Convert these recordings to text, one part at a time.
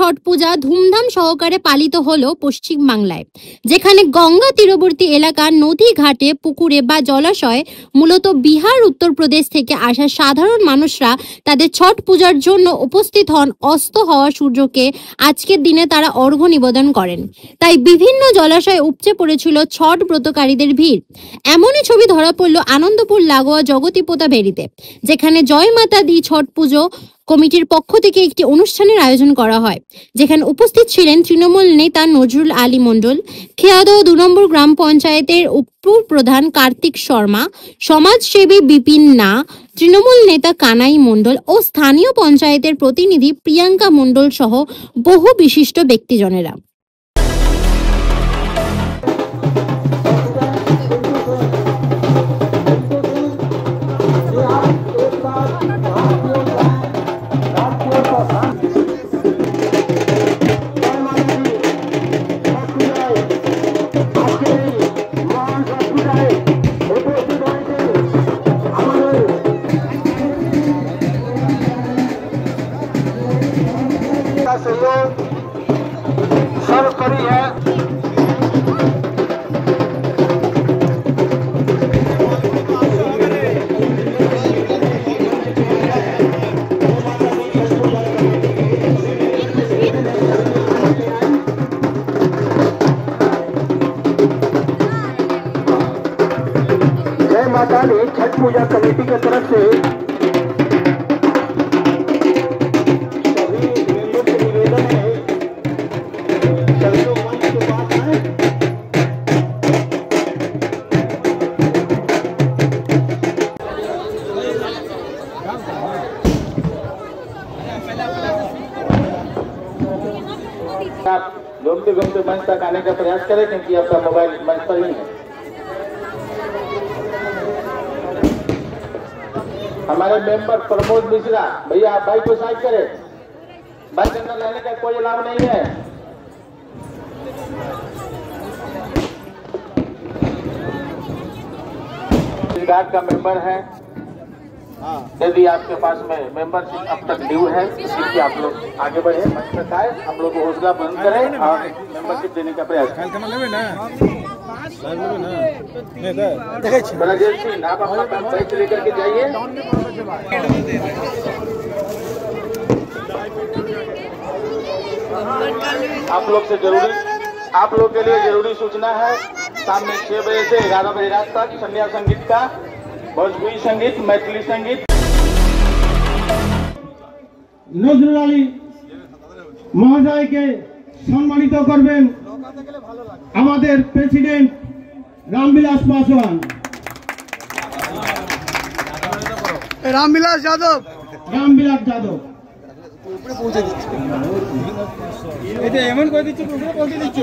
ছট পূজা ধুমধাম সহকারে পালিত হলো পশ্চিমবাংলায়, যেখানে গঙ্গা তীরবর্তী এলাকার নদী ঘাটে, পুকুরে বা জলাশয়ে মূলত বিহার, উত্তরপ্রদেশ থেকে আসা সাধারণ মানুষরা তাদের ছট পূজার জন্য উপস্থিত হন। অস্ত হওয়া সূর্যকে আজকের দিনে তারা অর্ঘ্য নিবেদন করেন। তাই বিভিন্ন জলাশয়ে উপচে পড়েছিল ছট ব্রতকারীদের ভিড়। এমনই ছবি ধরা পড়ল আনন্দপুর লাগোয়া জগতিপোতা ভেরিতে, যেখানে জয় মাতা দি ছট পুজো কমিটির পক্ষ থেকে একটি অনুষ্ঠানের আয়োজন করা হয়, যেখানে উপস্থিত ছিলেন তৃণমূল নেতা নজরুল আলী মণ্ডল, খেয়াদহ ২ নম্বর গ্রাম পঞ্চায়েতের উপপ্রধান কার্তিক শর্মা, সমাজসেবী বিপিন না, তৃণমূল নেতা কানাই মণ্ডল ও স্থানীয় পঞ্চায়েতের প্রতিনিধি প্রিয়াঙ্কা মণ্ডল সহ বহু বিশিষ্ট ব্যক্তিজনেরা। सरकारी है। जय माता दी छठ पूजा कमेटी की तरफ से आप घूमते घूमते मंच तक आने का प्रयास करें, क्योंकि आपका मोबाइल मंच पर ही है। हमारे मेंबर प्रमोद मिश्रा भैया, आप बाइक को साइड करें, बाइक अंदर लाने का कोई अलाव नहीं है। का मेंबर है, यदि आपके पास में मेंबरशिप अब तक ड्यू है, इसलिए आप लोग आगे बढ़े, मंच तक आए, हम लोग को हौसला बुलंद करें और मेंबरशिप देने का प्रयास करें। ब्रजेश सिंह, आप अपना बाइक लेकर के जाइए। आप लोग से जरूरी, आप लोग के लिए जरूरी सूचना है, शाम में 6 बजे से 11 बजे रात तक संध्या संगीत का, भोजपुरी संगीत, मैथिली संगीत। নজরুল আলী মহোদয়কে সম্মানিত করবেন আমাদের প্রেসিডেন্ট রামবিলাস পাসওয়ান। রামবিলাস যাদব উপরে পৌঁছে দিচ্ছে, এটা এমন করে দিচ্ছে, উপরে পৌঁছে দিচ্ছ।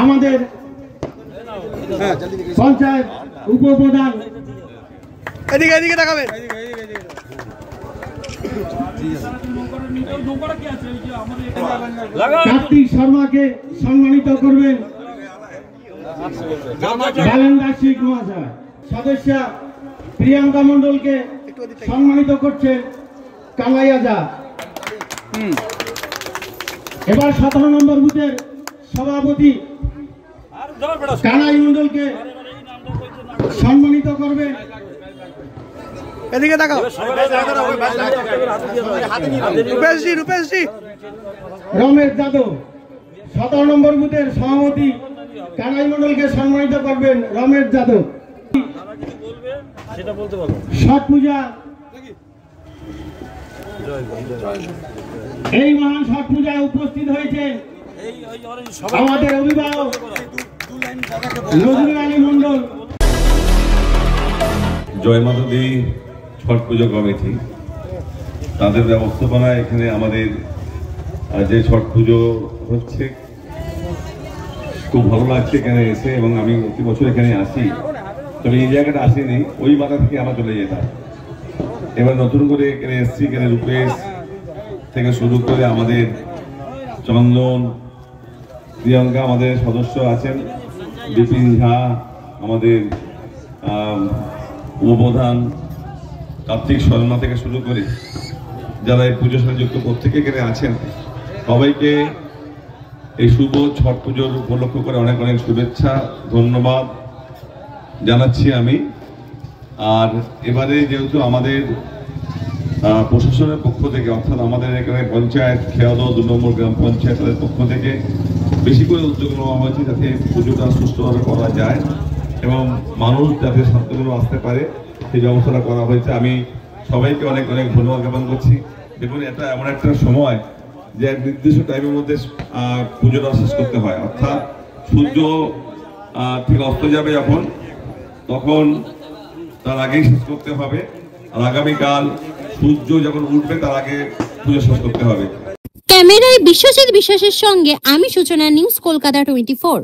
আমাদের পঞ্চায়েত উপপ্রধান, এদিকে এদিকে দেখাবেন, কার্তিক শর্মাকে সম্মানিত করবেন জালেন্দার শিখ মহাশয়। সদস্য প্রিয়াঙ্কা মণ্ডলকে সম্মানিত করছেন কানাইয়া জা। এবার 17 নম্বর বুথের সভাপতি কানাই মণ্ডলকে সম্মানিত করবেন। এদিকে দেখাও, রমেশ যাদব। 17 নম্বর বুথের সভাপতি কানাই মণ্ডলকে সম্মানিত করবেন রমেশ যাদব। ছট পূজা, এই মহান ছট পূজায় উপস্থিত হয়েছেন আমাদের অভিভাবক নজরুল আলী মণ্ডল। জয় মাতা দি ছট পুজো কমিটি, তাদের ব্যবস্থাপনায় এখানে আমাদের যে ছট পুজো হচ্ছে, খুব ভালো লাগছে এখানে এসে। এবং আমি প্রতি বছর এখানে আসি, তবে এই জায়গাটা আসিনি, ওই মাথা থেকে আমরা চলে যেতাম। এবার নতুন করে এখানে এসছি, এখানে রূপেশ থেকে শুরু করে আমাদের চন্দন, প্রিয়াঙ্কা আমাদের সদস্য আছেন, বিপিন ঝা আমাদের উপপ্রধান, কার্তিক শর্মা থেকে শুরু করে যারা এই পুজোর সাথে যুক্ত প্রত্যেকে এখানে আছেন, সবাইকে এই শুভ ছট পুজোর উপলক্ষ করে অনেক অনেক শুভেচ্ছা, ধন্যবাদ জানাচ্ছি আমি। আর এবারে যেহেতু আমাদের প্রশাসনের পক্ষ থেকে, অর্থাৎ আমাদের এখানে পঞ্চায়েত খেয়াদহ 2 নম্বর গ্রাম পঞ্চায়েতের পক্ষ থেকে বেশি করে উদ্যোগ নেওয়া হয়েছে যাতে পুজোটা সুষ্ঠুভাবে করা যায় এবং মানুষ যাতে শান্তিপূর্ণ আসতে পারে সেই ব্যবস্থাটা করা হয়েছে। আমি সবাইকে অনেক অনেক ধন্যবাদ জ্ঞাপন করছি। দেখুন, এটা এমন একটা সময় যে এক নির্দিষ্ট টাইমের মধ্যে পুজোটা শেষ করতে হয়, অর্থাৎ সূর্য থেকে অস্ত যাবে যখন, তখন তার আগেই শেষ করতে হবে। আর আগামীকাল সূর্য যখন উঠবে তার আগে পুজো শেষ করতে হবে। ক্যামেরায় বিশ্বজিৎ বিশ্বাসের সঙ্গে আমি সূচনা, নিউজ কলকাতা 24।